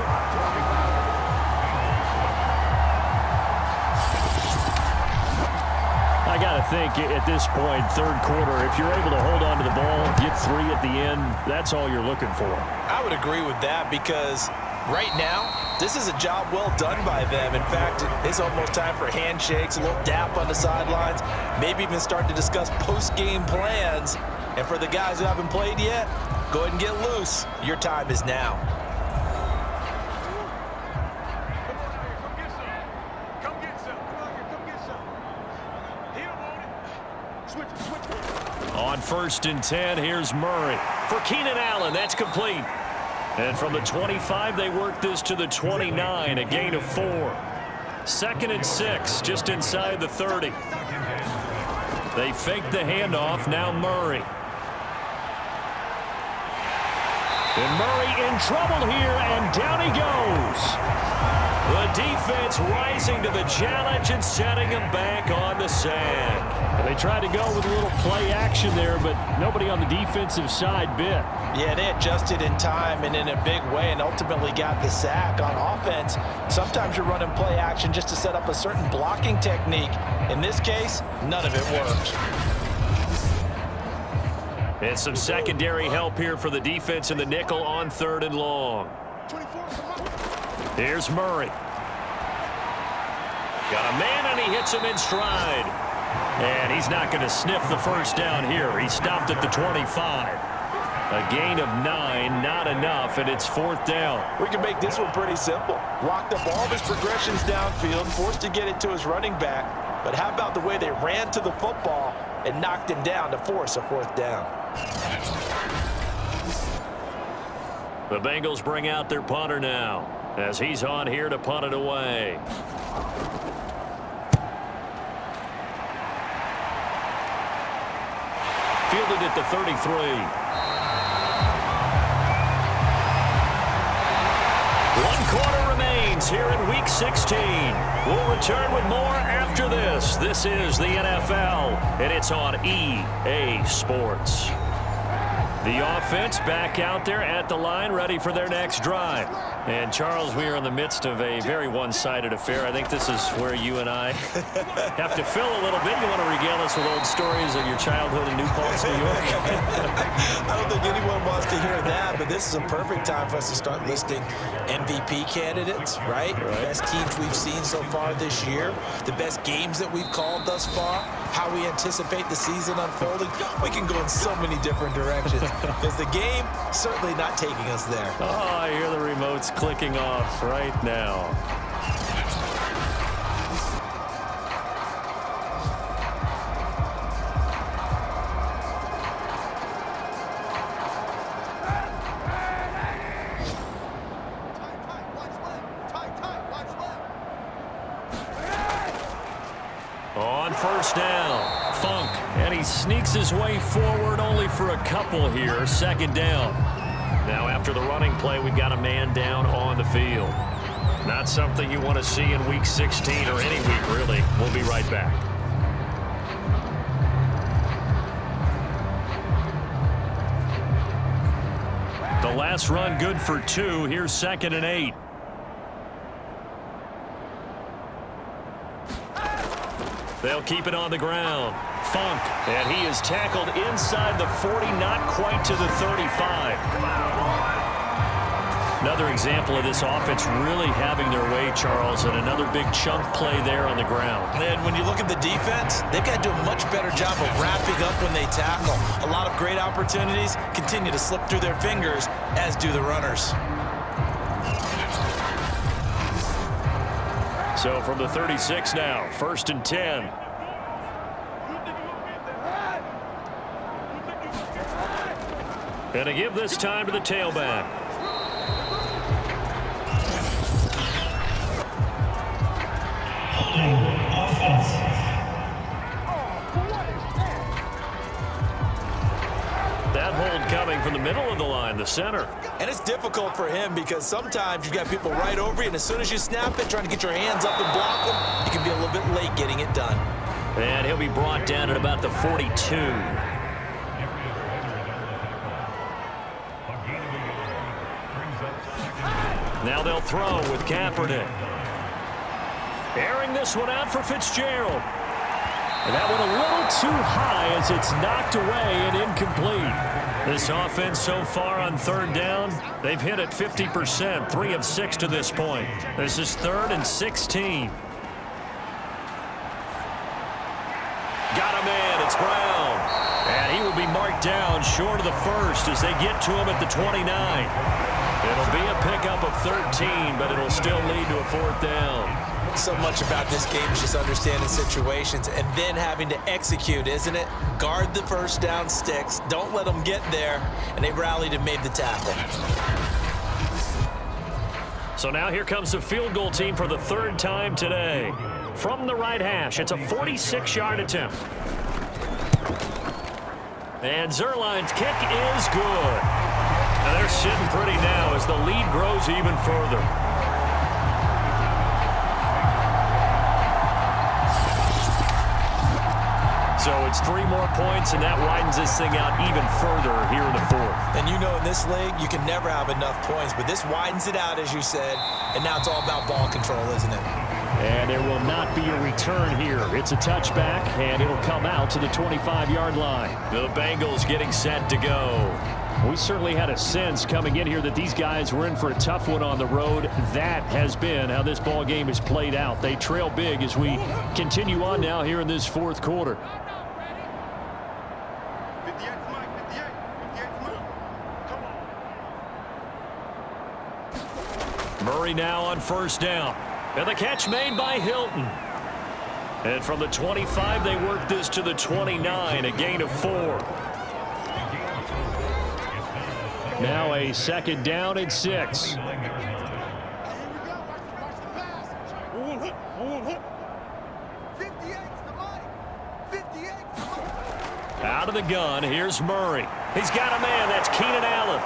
Speaker 1: I got to think at this point, 3rd quarter, if you're able to hold on to the ball, get 3 at the end, that's all you're looking for.
Speaker 4: I would agree with that, because right now, this is a job well done by them. In fact, it's almost time for handshakes, a little dap on the sidelines, maybe even start to discuss post-game plans. And for the guys who haven't played yet, go ahead and get loose. Your time is now.
Speaker 1: On 1st and 10, here's Murray. For Keenan Allen, that's complete. And from the 25, they work this to the 29, a gain of 4. 2nd and 6, just inside the 30. They fake the handoff, now Murray. And Murray in trouble here, and down he goes. The defense rising to the challenge and setting him back on the sack. They tried to go with a little play action there, but nobody on the defensive side bit.
Speaker 4: Yeah, they adjusted in time and in a big way and ultimately got the sack. On offense, sometimes you're running play action just to set up a certain blocking technique. In this case, none of it worked.
Speaker 1: And some secondary help here for the defense in the nickel on 3rd and long. Here's Murray. Got a man, and he hits him in stride. And he's not going to sniff the first down here. He stopped at the 25. A gain of 9, not enough, and it's 4th down.
Speaker 4: We can make this one pretty simple. Locked up all of his progressions downfield, forced to get it to his running back. But how about the way they ran to the football and knocked him down to force a 4th down?
Speaker 1: The Bengals bring out their punter now, as he's on here to punt it away. Fielded at the 33. 1 quarter remains here in Week 16. We'll return with more after this. This is the NFL, and it's on EA Sports. The offense back out there at the line, ready for their next drive. And, Charles, we are in the midst of a very one-sided affair. I think this is where you and I have to fill a little bit. You want to regale us with old stories of your childhood in New Paltz, New York?
Speaker 2: I don't think anyone wants to hear that, but this is a perfect time for us to start listing MVP candidates, right? Best teams we've seen so far this year, the best games that we've called thus far, how we anticipate the season unfolding. We can go in so many different directions. because the game certainly not taking us there.
Speaker 1: Oh, I hear the remotes clicking off right now. On first down, Funk, and he sneaks his way forward only for a couple here. Second down. Now after the running play, we've got a man down on the field. Not something you want to see in Week 16 or any week, really. We'll be right back. The last run good for 2. Here's 2nd and 8. They'll keep it on the ground. Funk, and he is tackled inside the 40, not quite to the 35. Another example of this offense really having their way, Charles, and another big chunk play there on the ground.
Speaker 2: And when you look at the defense, they've got to do a much better job of wrapping up when they tackle. A lot of great opportunities continue to slip through their fingers, as do the runners.
Speaker 1: So from the 36 now, 1st and 10. And to give this time to the tailback. That hold coming from the middle of the line, the center.
Speaker 2: And it's difficult for him because sometimes you've got people right over you, and as soon as you snap it, trying to get your hands up and block them, you can be a little bit late getting it done.
Speaker 1: And he'll be brought down at about the 42. Now they'll throw with Kaepernick. Airing this one out for Fitzgerald. And that one a little too high as it's knocked away and incomplete. This offense so far on 3rd down, they've hit it 50%, 3 of 6 to this point. This is 3rd and 16. Got a man, it's Brown. And he will be marked down short of the 1st as they get to him at the 29. It'll be a pickup of 13, but it'll still lead to a 4th down.
Speaker 2: So much about this game is just understanding situations and then having to execute, isn't it? Guard the first down sticks. Don't let them get there. And they rallied and made the tackle.
Speaker 1: So now here comes the field goal team for the 3rd time today. From the right hash, it's a 46-yard attempt. And Zerline's kick is good. Now they're sitting pretty now as the lead grows even further. So it's 3 more points, and that widens this thing out even further here in the 4th.
Speaker 2: And you know in this league, you can never have enough points, but this widens it out, as you said, and now it's all about ball control, isn't it?
Speaker 1: And there will not be a return here. It's a touchback, and it'll come out to the 25-yard line. The Bengals getting set to go. We certainly had a sense coming in here that these guys were in for a tough one on the road. That has been how this ball game is played out. They trail big as we continue on now here in this 4th quarter. Murray now on 1st down. And the catch made by Hilton. And from the 25, they work this to the 29, a gain of 4. Now a 2nd down and 6. Out of the gun, here's Murray. He's got a man, that's Keenan Allen.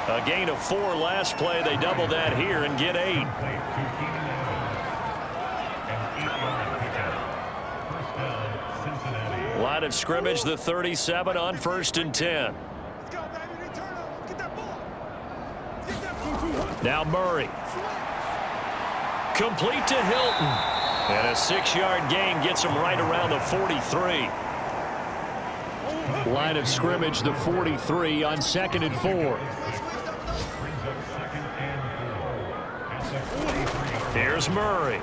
Speaker 1: A gain of 4 last play. They double that here and get 8. Line of scrimmage, the 37 on 1st and 10. Now Murray. Complete to Hilton. And a 6-yard gain gets him right around the 43. Line of scrimmage, the 43 on 2nd and 4. Here's Murray.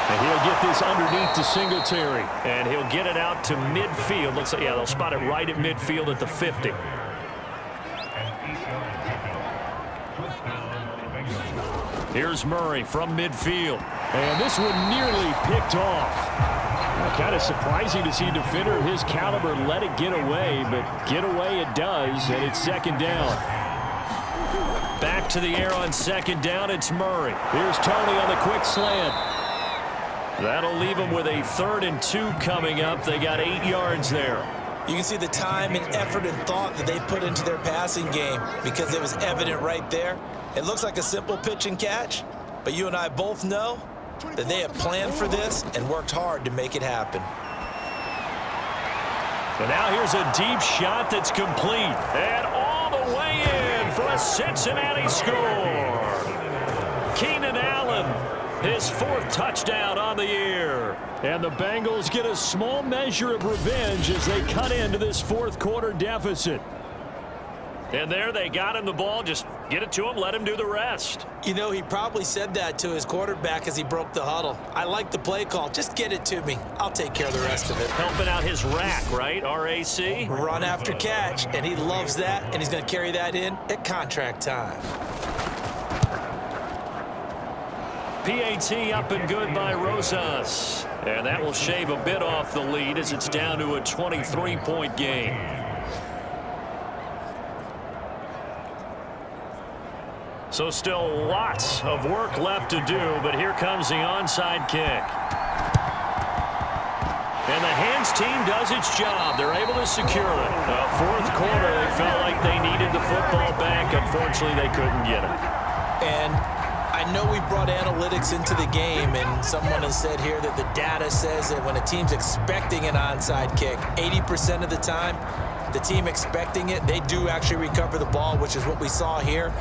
Speaker 1: And he'll get this underneath to Singletary. And he'll get it out to midfield. Looks like, yeah, they'll spot it right at midfield at the 50. Here's Murray from midfield. And this one nearly picked off. Kind of surprising to see a defender of his caliber let it get away, but get away it does, and it's second down. Back to the air on second down, it's Murray. Here's Tony on the quick slant. That'll leave them with a 3rd and 2 coming up. They got 8 yards there.
Speaker 2: You can see the time and effort and thought that they put into their passing game because it was evident right there. It looks like a simple pitch and catch, but you and I both know that they have planned for this and worked hard to make it happen.
Speaker 1: And now here's a deep shot that's complete. And all the way in for a Cincinnati score. Keenan Allen, his 4th touchdown on the year. And the Bengals get a small measure of revenge as they cut into this 4th quarter deficit. And there they got him the ball. Just get it to him, let him do the rest.
Speaker 2: You know, he probably said that to his quarterback as he broke the huddle. I like the play call. Just get it to me. I'll take care of the rest of it.
Speaker 1: Helping out his rack, right? RAC?
Speaker 2: Run after catch, and he loves that, and he's going to carry that in at contract time.
Speaker 1: PAT up and good by Rosas. And that will shave a bit off the lead as it's down to a 23-point game. So still lots of work left to do, but here comes the onside kick. And the hands team does its job. They're able to secure it. 4th quarter, they felt like they needed the football back. Unfortunately, they couldn't get it.
Speaker 2: And I know we brought analytics into the game, and someone has said here that the data says that when a team's expecting an onside kick, 80% of the time, the team expecting it, they do actually recover the ball, which is what we saw here.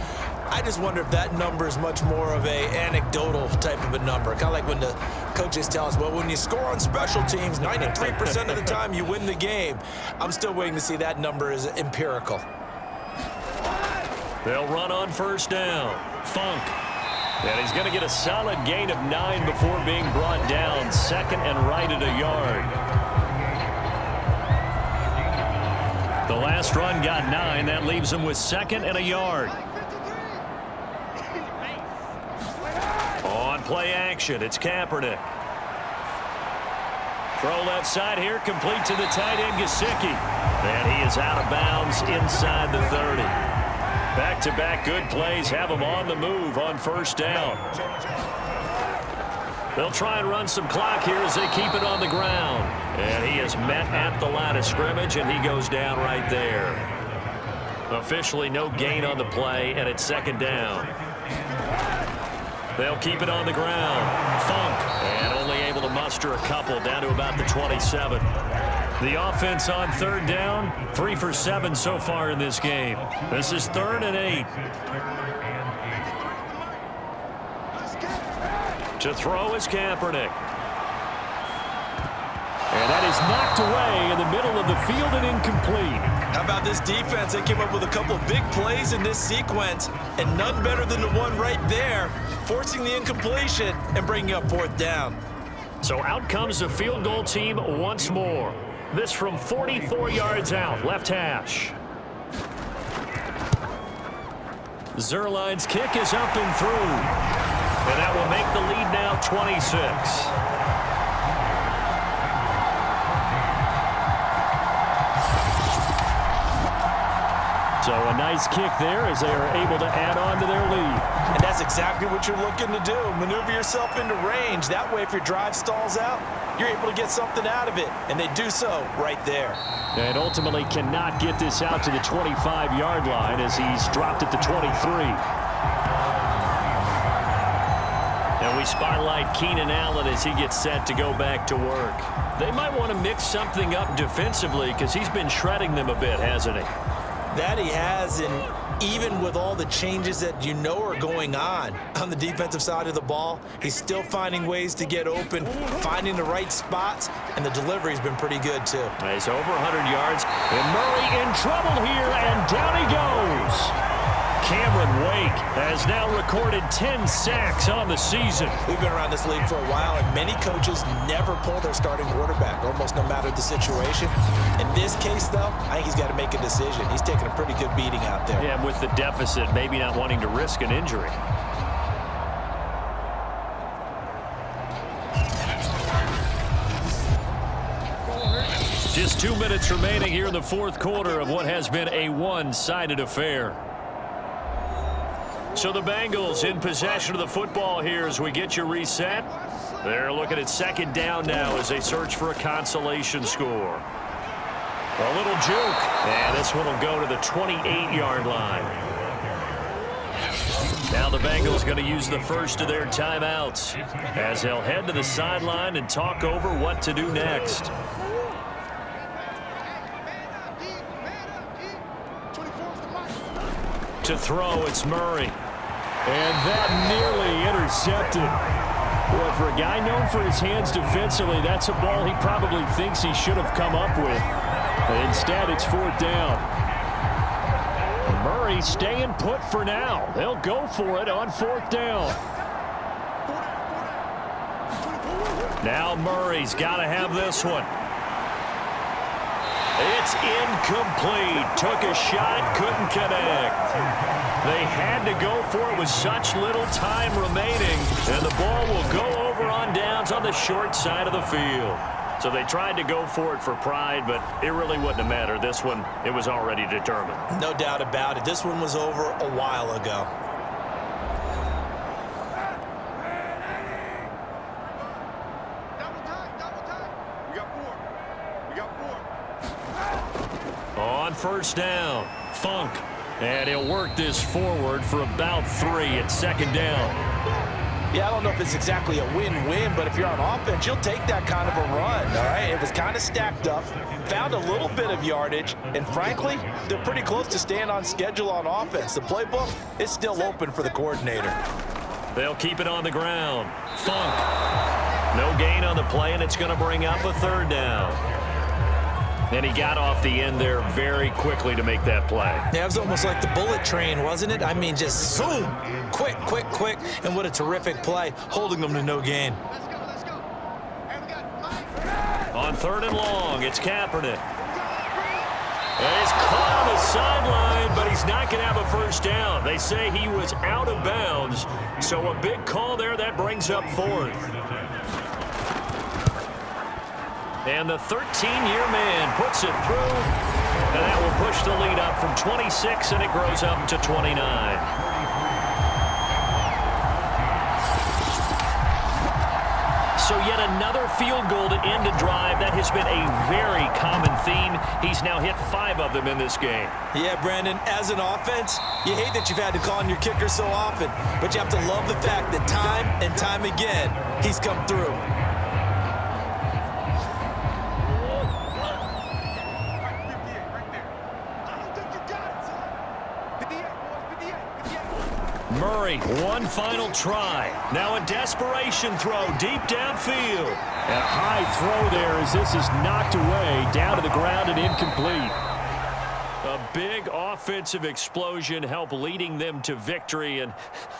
Speaker 2: I just wonder if that number is much more of a anecdotal type of a number. Kind of like when the coaches tell us, well, when you score on special teams, 93% of the time you win the game. I'm still waiting to see that number is empirical.
Speaker 1: They'll run on 1st down. Funk. And he's going to get a solid gain of 9 before being brought down. 2nd and right at a yard. The last run got 9. That leaves him with 2nd and a yard. On play action, it's Kaepernick. Throw left side here, complete to the tight end, Gesicki. And he is out of bounds inside the 30. Back-to-back good plays have him on the move on 1st down. They'll try and run some clock here as they keep it on the ground. And he is met at the line of scrimmage, and he goes down right there. Officially no gain on the play, and it's 2nd down. They'll keep it on the ground. Funk, and only able to muster a couple down to about the 27. The offense on 3rd down, 3 for 7 so far in this game. This is 3rd and 8. To throw is Kaepernick. And that is knocked away in the middle of the field and incomplete.
Speaker 2: How about this defense? They came up with a couple of big plays in this sequence, and none better than the one right there, forcing the incompletion and bringing up 4th down.
Speaker 1: So out comes the field goal team once more. This from 44 yards out, left hash. Zerline's kick is up and through. And that will make the lead now 26. So a nice kick there as they are able to add on to their lead.
Speaker 2: And that's exactly what you're looking to do. Maneuver yourself into range. That way, if your drive stalls out, you're able to get something out of it. And they do so right there.
Speaker 1: And ultimately cannot get this out to the 25-yard line as he's dropped at the 23. And we spotlight Keenan Allen as he gets set to go back to work. They might want to mix something up defensively because he's been shredding them a bit, hasn't he?
Speaker 2: That he has, and even with all the changes that you know are going on the defensive side of the ball, he's still finding ways to get open, finding the right spots, and the delivery's been pretty good too.
Speaker 1: He's over 100 yards, and Murray in trouble here, and down he goes. Cameron Wake has now recorded 10 sacks on the season.
Speaker 2: We've been around this league for a while, and many coaches never pull their starting quarterback, almost no matter the situation. In this case, though, I think he's got to make a decision. He's taking a pretty good beating out there.
Speaker 1: Yeah, with the deficit, maybe not wanting to risk an injury. Just 2 minutes remaining here in the fourth quarter of what has been a one-sided affair. So the Bengals in possession of the football here as we get you reset. They're looking at second down now as they search for a consolation score. A little juke, and this one will go to the 28-yard line. Now the Bengals going to use the first of their timeouts as they'll head to the sideline and talk over what to do next. To throw, it's Murray. And that nearly intercepted. Well, for a guy known for his hands defensively, that's a ball he probably thinks he should have come up with. But instead, it's fourth down. Murray staying put for now. They'll go for it on fourth down. Now Murray's got to have this one. It's incomplete. Took a shot, couldn't connect. They had to go for it with such little time remaining, and the ball will go over on downs on the short side of the field. So they tried to go for it for pride, but it really wouldn't have mattered. This one, it was already determined.
Speaker 2: No doubt about it. This one was over a while ago.
Speaker 1: On first down, Funk. And he'll work this forward for about 3 at second down.
Speaker 4: Yeah, I don't know if it's exactly a win-win, but if you're on offense, you'll take that kind of a run, all right? It was kind of stacked up, found a little bit of yardage, and frankly, they're pretty close to staying on schedule on offense. The playbook is still open for the coordinator.
Speaker 1: They'll keep it on the ground. Funk. No gain on the play, and it's going to bring up a third down. And he got off the end there very quickly to make that play.
Speaker 2: Yeah, it was almost like the bullet train, wasn't it? I mean, just zoom, quick, quick, quick, and what a terrific play, holding them to no gain.
Speaker 1: On third and long, it's Kaepernick. And he's caught on the sideline, but he's not going to have a first down. They say he was out of bounds, so a big call there that brings up fourth. And the 13-year man puts it through, and that will push the lead up from 26, and it grows up to 29. So yet another field goal to end a drive. That has been a very common theme. He's now hit 5 of them in this game.
Speaker 2: Yeah, Brandon, as an offense, you hate that you've had to call on your kicker so often, but you have to love the fact that time and time again, he's come through.
Speaker 1: Murray, one final try. Now a desperation throw deep downfield. And a high throw there as this is knocked away down to the ground and incomplete. A big offensive explosion helped leading them to victory. And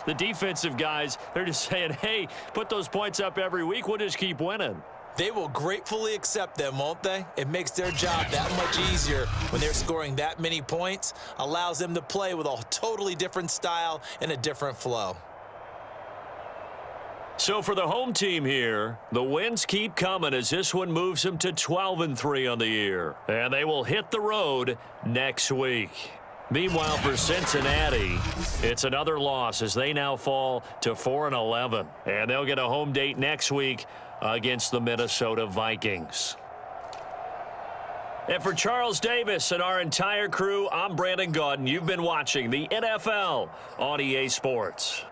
Speaker 1: the defensive guys, they're just saying, hey, put those points up every week. We'll just keep winning.
Speaker 2: They will gratefully accept them, won't they? It makes their job that much easier when they're scoring that many points, allows them to play with a totally different style and a different flow.
Speaker 1: So for the home team here, the wins keep coming as this one moves them to 12-3 on the year. And they will hit the road next week. Meanwhile, for Cincinnati, it's another loss as they now fall to 4-11. And they'll get a home date next week against the Minnesota Vikings. And for Charles Davis and our entire crew, I'm Brandon Gaudin. You've been watching the NFL on EA Sports.